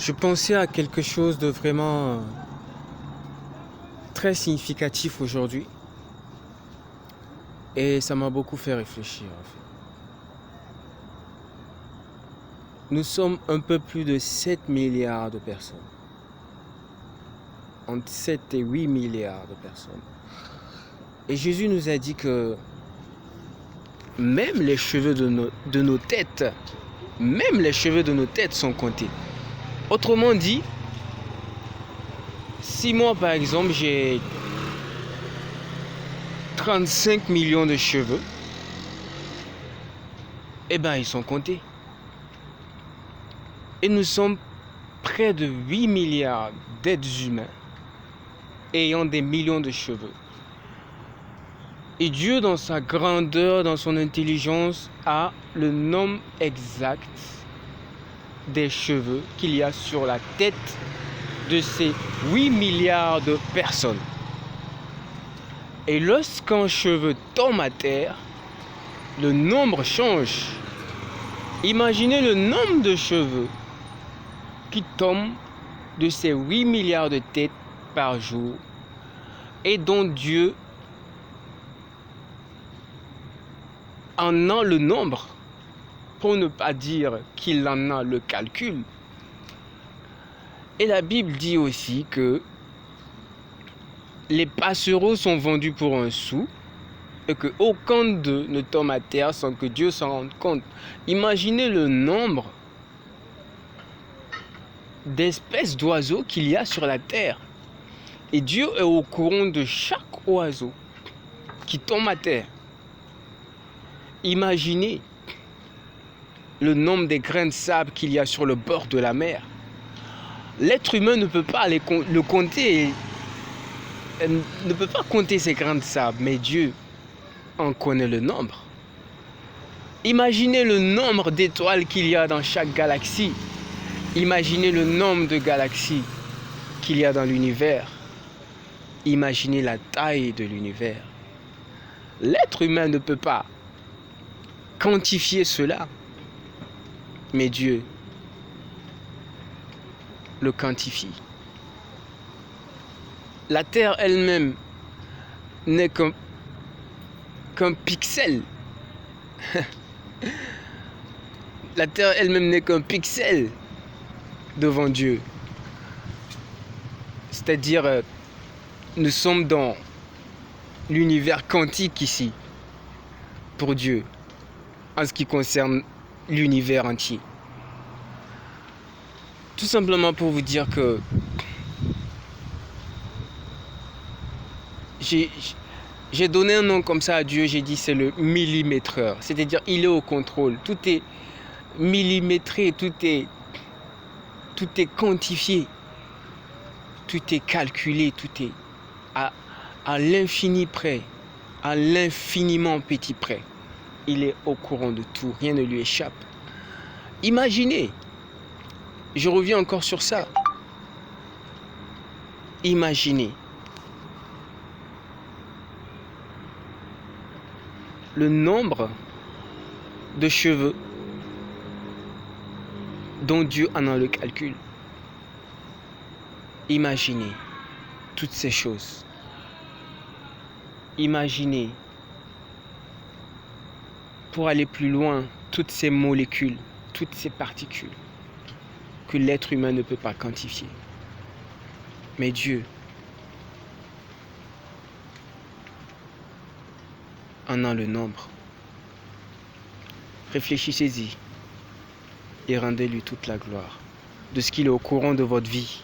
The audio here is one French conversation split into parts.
Je pensais à quelque chose de vraiment très significatif aujourd'hui et ça m'a beaucoup fait réfléchir en fait. Nous sommes un peu plus de 7 milliards de personnes. Entre 7 et 8 milliards de personnes. Et Jésus nous a dit que même les cheveux de nos têtes, même les cheveux de nos têtes sont comptés. Autrement dit, si moi par exemple j'ai 35 millions de cheveux, eh bien ils sont comptés. Et nous sommes près de 8 milliards d'êtres humains ayant des millions de cheveux. Et Dieu, dans sa grandeur, dans son intelligence, a le nombre exact des cheveux qu'il y a sur la tête de ces 8 milliards de personnes. Et lorsqu'un cheveu tombe à terre, le nombre change. Imaginez le nombre de cheveux qui tombent de ces 8 milliards de têtes par jour et dont Dieu en a le nombre, pour ne pas dire qu'il en a le calcul. Et la Bible dit aussi que les passereaux sont vendus pour un sou et qu'aucun d'eux ne tombe à terre sans que Dieu s'en rende compte. Imaginez le nombre d'espèces d'oiseaux qu'il y a sur la terre. Et Dieu est au courant de chaque oiseau qui tombe à terre. Imaginez le nombre des grains de sable qu'il y a sur le bord de la mer. L'être humain ne peut pas le compter, ne peut pas compter ces grains de sable, mais Dieu en connaît le nombre. Imaginez le nombre d'étoiles qu'il y a dans chaque galaxie. Imaginez le nombre de galaxies qu'il y a dans l'univers. Imaginez la taille de l'univers. L'être humain ne peut pas quantifier cela, mais Dieu le quantifie. La Terre elle-même n'est qu'un pixel. La Terre elle-même n'est qu'un pixel devant Dieu. C'est-à-dire, nous sommes dans l'univers quantique ici, pour Dieu, en ce qui concerne l'univers entier. Tout simplement pour vous dire que j'ai donné un nom comme ça à Dieu, j'ai dit c'est le millimètreur. C'est-à-dire il est au contrôle. Tout est millimétré, tout est quantifié, tout est calculé, tout est à l'infini près, à l'infiniment petit près. Il est au courant de tout, rien ne lui échappe. Imaginez, je reviens encore sur ça. Imaginez le nombre de cheveux dont Dieu en a le calcul. Imaginez toutes ces choses. Imaginez, pour aller plus loin, toutes ces molécules, toutes ces particules que l'être humain ne peut pas quantifier. Mais Dieu en a le nombre. Réfléchissez-y et rendez-lui toute la gloire de ce qu'il est au courant de votre vie,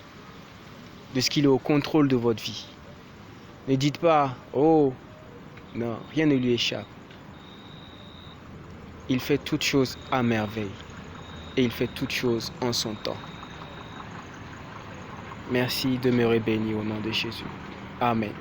de ce qu'il est au contrôle de votre vie. Ne dites pas, oh, non, rien ne lui échappe. Il fait toutes choses à merveille et il fait toutes choses en son temps. Merci, demeurez bénis au nom de Jésus. Amen.